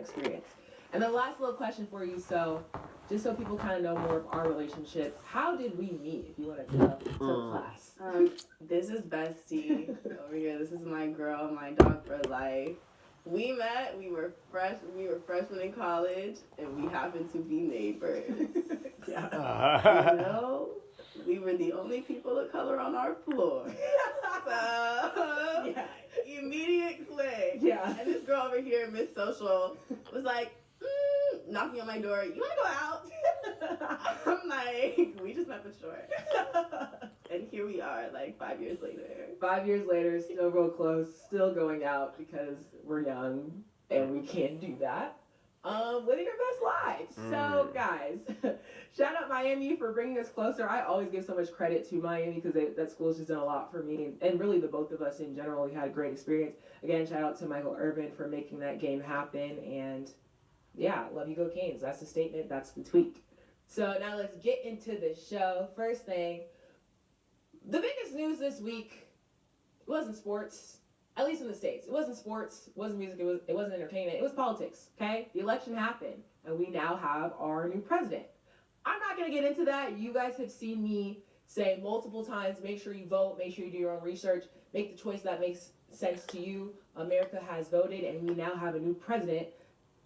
experience. And the last little question for you, so just so people kind of know more of our relationship, how did we meet, if you want to tell the class? This is Bestie over here. This is my girl, my dog for life. We met, we were freshmen in college, and we happened to be neighbors. Yeah. You know, we were the only people of color on our floor. So, Yeah. immediate click. Yeah. And this girl over here, Miss Social, was like, knocking on my door, you want to go out? I'm like, we just met for short. And here we are, like 5 years later. 5 years later, still real close, still going out because we're young and we can't do that. Living your best lives. So, guys, shout out Miami for bringing us closer. I always give so much credit to Miami because that school's just done a lot for me and really the both of us in general. We had a great experience. Again, shout out to Michael Irvin for making that game happen. And yeah, love you, go Canes. That's the statement. That's the tweet. So now let's get into the show. First thing, the biggest news this week wasn't sports, at least in the States. It wasn't sports, it wasn't music, it wasn't entertainment, it was politics, okay? The election happened, and we now have our new president. I'm not going to get into that. You guys have seen me say multiple times, make sure you vote, make sure you do your own research, make the choice that makes sense to you. America has voted, and we now have a new president.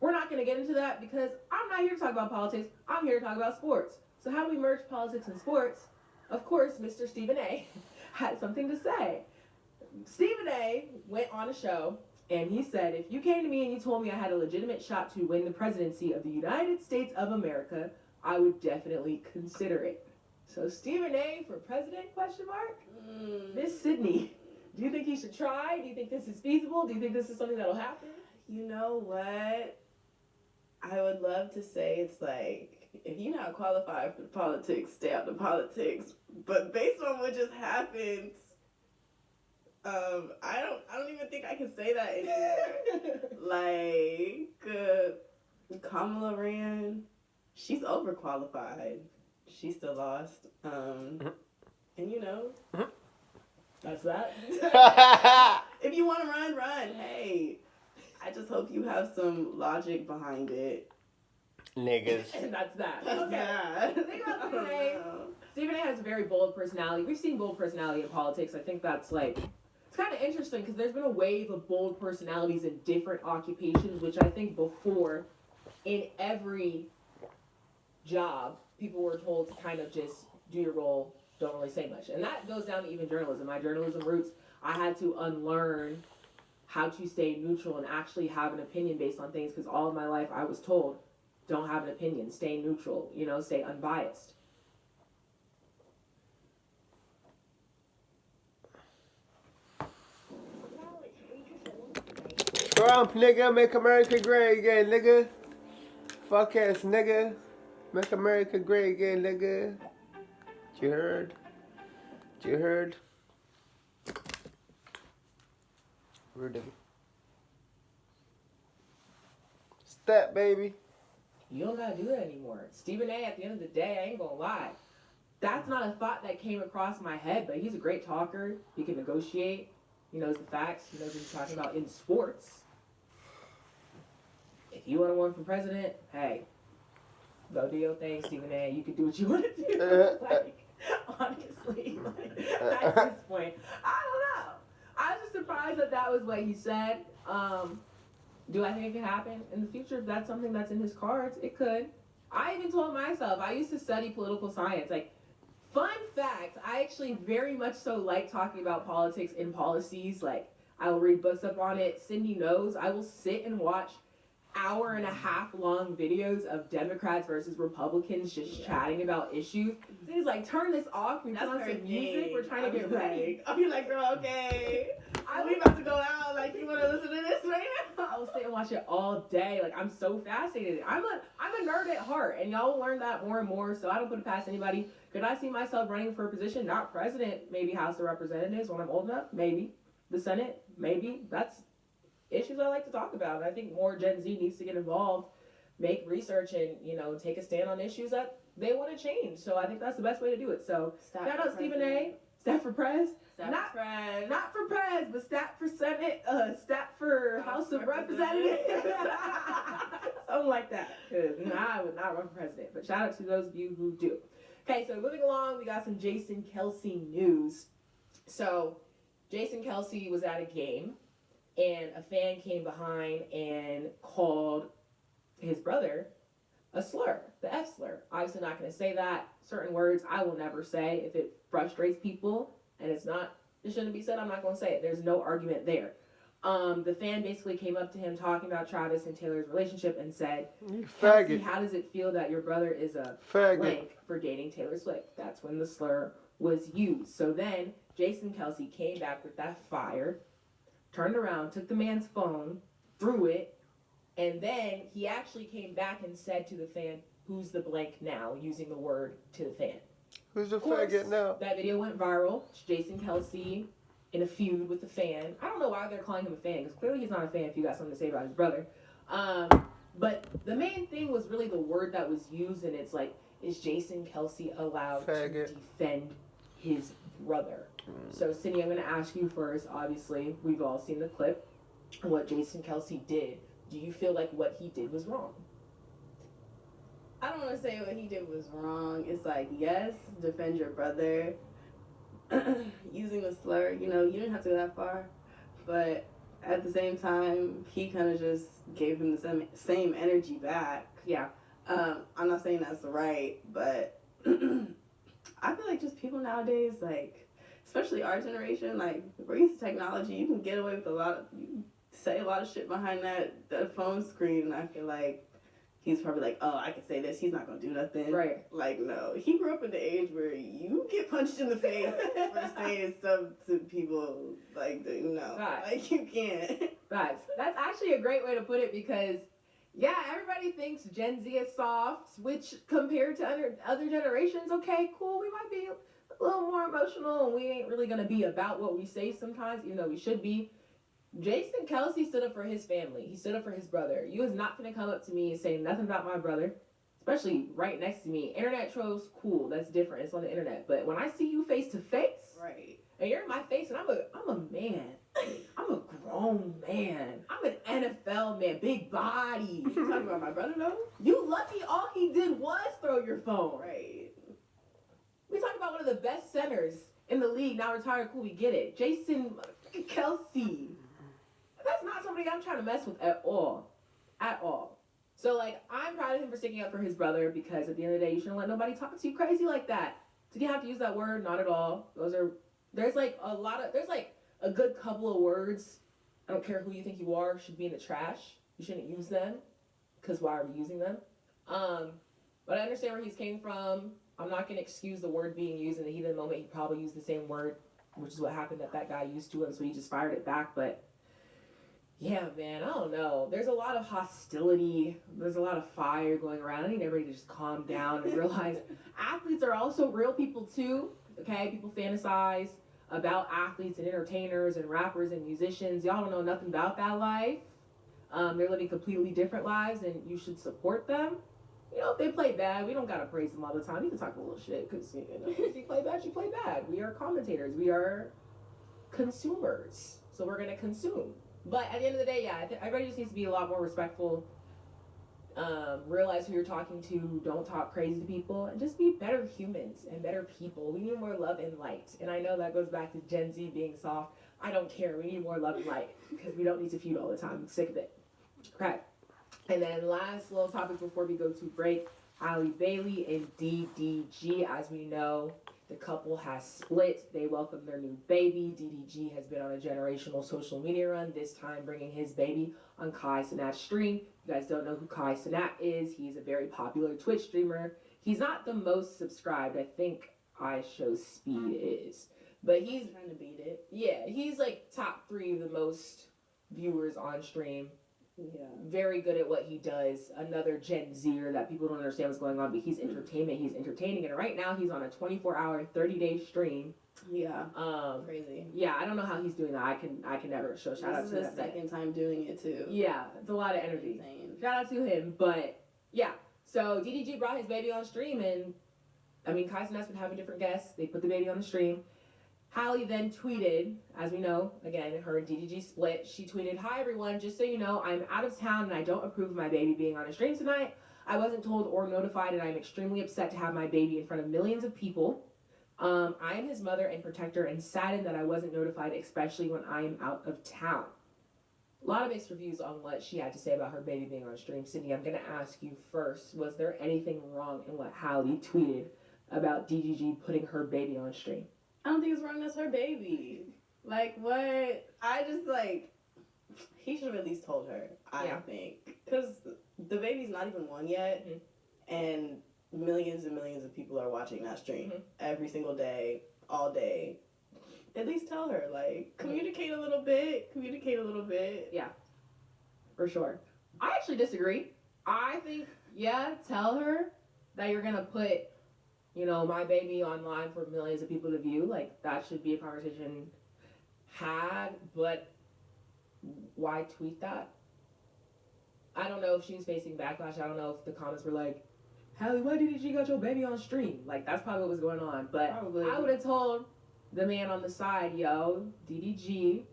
We're not going to get into that because I'm not here to talk about politics. I'm here to talk about sports. So how do we merge politics and sports? Of course, Mr. Stephen A. had something to say. Stephen A. went on a show, and he said, if you came to me and you told me I had a legitimate shot to win the presidency of the United States of America, I would definitely consider it. So Stephen A. for president, question mark? Miss Sydney, do you think he should try? Do you think this is feasible? Do you think this is something that'll happen? You know what? I would love to say it's like, if you're not qualified for politics, stay out of politics. But based on what just happened, I don't even think I can say that anymore. Like, Kamala ran, she's overqualified. She still lost. And you know, that's that. If you want to run. Hey, I just hope you have some logic behind it. Niggas. And that's that. That's that. The thing about Stephen A. Stephen A. has a very bold personality. We've seen bold personality in politics. I think that's like, it's kind of interesting because there's been a wave of bold personalities in different occupations, which I think before, in every job, people were told to kind of just do your role, don't really say much. And that goes down to even journalism. My journalism roots, I had to unlearn how to stay neutral and actually have an opinion based on things because all of my life I was told, don't have an opinion, stay neutral, stay unbiased. Trump, nigga, make America great again, nigga. Fuck ass, nigga. Make America great again, nigga. You heard? You heard? Rudy. Step, baby. You don't gotta do that anymore. Stephen A., at the end of the day, I ain't gonna lie. That's not a thought that came across my head, but he's a great talker. He can negotiate. He knows the facts. He knows what he's talking about in sports. If you want to run for president, hey, go do your thing, Stephen A. You can do what you want to do. Honestly, at this point, I don't know. I was just surprised that was what he said. Do I think it could happen in the future? If that's something that's in his cards, it could. I even told myself, I used to study political science. Like, fun fact, I actually very much so like talking about politics and policies. Like, I will read books up on it. Cindy knows I will sit and watch hour-and-a-half long videos of Democrats versus Republicans just chatting about issues. So he's like, turn this off. We put on some music. We're trying to get ready. I'll be like, girl, okay. We about to go out. Like, you want to listen to this right now? I will sit and watch it all day. Like, I'm so fascinated. I'm a nerd at heart, and y'all will learn that more and more. So I don't put it past anybody. Could I see myself running for a position? Not president, maybe House of Representatives when I'm old enough. Maybe the Senate. Maybe. That's issues I like to talk about. And I think more Gen Z needs to get involved, make research, and take a stand on issues that they want to change. So I think that's the best way to do it. So shout out Stephen A. Stat for Prez. Not for Prez, but stat for Senate. Stat for House of Representatives. something like that. Because I would not run for president. But shout out to those of you who do. Okay, so moving along, we got some Jason Kelce news. So Jason Kelce was at a game, and a fan came behind and called his brother a slur, the F slur. Obviously not going to say that. Certain words I will never say. If it frustrates people and it shouldn't be said, I'm not going to say it. There's no argument there. The fan basically came up to him talking about Travis and Taylor's relationship and said, You Kelce, faggot. how does it feel that your brother is a Faggot. blank for dating Taylor Swift? That's when the slur was used. So then Jason Kelce came back with that fire, turned around, took the man's phone, threw it, and then he actually came back and said to the fan, who's the blank now, using the word to the fan. Who's the Of course, faggot now? that video went viral. It's Jason Kelce in a feud with the fan. I don't know why they're calling him a fan, because clearly he's not a fan if you got something to say about his brother. But the main thing was really the word that was used, and it's like, is Jason Kelce allowed Faggot. to defend his brother? So, Cindy, I'm going to ask you first. Obviously, we've all seen the clip of what Jason Kelce did. Do you feel like what he did was wrong? I don't want to say what he did was wrong. It's like, yes, defend your brother. Using a slur, you didn't have to go that far. But at the same time, he kind of just gave him the same energy back. Yeah. I'm not saying that's right, but I feel like just people nowadays, like, especially our generation, like, we're used to technology. You can get away with you say a lot of shit behind that phone screen. And I feel like he's probably like, oh, I can say this. He's not going to do nothing. Right. Like, no. He grew up in the age where you get punched in the face for saying stuff to people. Like, no. Right. Like, you can't. That's actually a great way to put it, because yeah, everybody thinks Gen Z is soft, which compared to other generations, okay, cool, we might be a little more emotional and we ain't really gonna be about what we say sometimes, even though we should be. Jason Kelce stood up for his family. He stood up for his brother. You is not gonna come up to me and say nothing about my brother, especially right next to me. Internet trolls, cool, that's different. It's on the internet. But when I see you face to face, Right. and you're in my face, and I'm a man. I'm a grown man. I'm an NFL man, big body. You talking about my brother, though? You lucky all he did was throw your phone. Right. We talking about one of the best centers in the league, now retired, cool, we get it. Jason Kelce. That's not somebody I'm trying to mess with at all. At all. So, like, I'm proud of him for sticking up for his brother, because at the end of the day, you shouldn't let nobody talk to you crazy like that. Did you have to use that word? Not at all. There's like a good couple of words, I don't care who you think you are, should be in the trash. You shouldn't use them, because why are we using them? But I understand where he's came from. I'm not going to excuse the word being used in the heat of the moment. He probably used the same word, which is what happened that guy used to him, so he just fired it back. But yeah, man, I don't know. There's a lot of hostility. There's a lot of fire going around. I need everybody to just calm down and realize athletes are also real people too. Okay, people fantasize about athletes and entertainers and rappers and musicians. Y'all don't know nothing about that life. They're living completely different lives, and you should support them. If they play bad, we don't gotta praise them all the time. You can talk a little shit, because if you play bad, you play bad. We are commentators. We are consumers, so we're gonna consume. But at the end of the day, yeah, everybody just needs to be a lot more respectful. Realize who you're talking to. Don't talk crazy to people, and just be better humans and better people. We need more love and light. And I know that goes back to Gen Z being soft. I don't care. We need more love and light, because we don't need to feud all the time. I'm sick of it. Okay. And then last little topic before we go to break. Halle Bailey and DDG. As we know, the couple has split. They welcomed their new baby. DDG has been on a generational social media run, this time bringing his baby on Kai Cenat's stream. You guys don't know who Kai Cenat is. He's a very popular Twitch streamer. He's not the most subscribed. I think iShowSpeed is. But he's trying to beat it. Yeah, he's like top 3 of the most viewers on stream. Yeah. Very good at what he does. Another Gen Zer that people don't understand what's going on, but he's entertainment. He's entertaining, and right now he's on a 24-hour, 30-day stream. Yeah. Crazy. Yeah, I don't know how he's doing that. I can never show shout out to This is that his second time doing it too. Yeah, it's a lot of energy. Insane. Shout out to him, but yeah. So DDG brought his baby on stream, and I mean, Kai Cenat's been having different guests. They put the baby on the stream. Hallie then tweeted, as we know, again, her and DDG split. She tweeted, "Hi everyone, just so you know, I'm out of town and I don't approve of my baby being on a stream tonight. I wasn't told or notified and I'm extremely upset to have my baby in front of millions of people. I am his mother and protector and saddened that I wasn't notified, especially when I am out of town." A lot of mixed reviews on what she had to say about her baby being on stream. Sydney, I'm going to ask you first, was there anything wrong in what Hallie tweeted about DGG putting her baby on stream? I don't think it's wrong. That's her baby. Like, what? I just, like, he should have at least told her, I think. Because the baby's not even one yet, and millions and millions of people are watching that stream every single day, all day. At least tell her, like, communicate a little bit. Yeah, for sure. I actually disagree. I think, tell her that you're going to put, my baby online for millions of people to view. Like, that should be a conversation had, but why tweet that? I don't know if she was facing backlash. I don't know if the comments were like, "Hallie, why did you got your baby on stream?" Like, that's probably what was going on. But Probably. I would have told the man on the side, "Yo, DDG,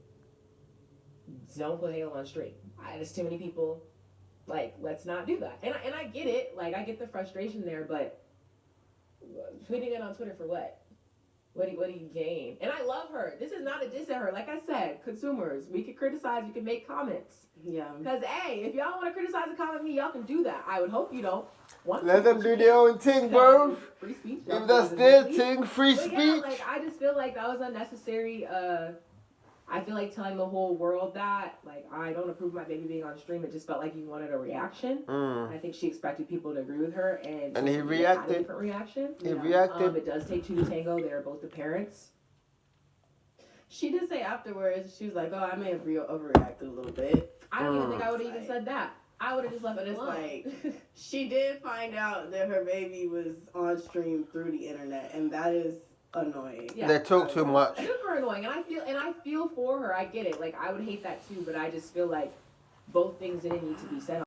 don't put Halo on stream. There's too many people. Like, let's not do that." And I get it. Like, I get the frustration there, but tweeting it on Twitter for what? What do you gain? And I love her. This is not a diss at her. Like I said, consumers, we can criticize, we can make comments. Yeah. Because, hey, if y'all want to criticize and comment me, y'all can do that. I would hope you don't want Let to. them do their own thing, bro. Free speech. If that's their thing, free But speech. yeah, like, I just feel like that was unnecessary. I feel like telling the whole world that, like, I don't approve of my baby being on stream. It just felt like you wanted a reaction. I think she expected people to agree with her, and he had a reacted. different reaction. He reacted. It does take two to tango. They are both the parents. She did say afterwards, she was like, "Oh, I may have overreacted a little bit." I don't even think I would have even said that. I would have just left But it it's alone. like, she did find out that her baby was on stream through the internet, and that is annoying. Yeah. They talk too much. Super annoying, and I feel for her. I get it. Like, I would hate that too, but I just feel like both things didn't need to be said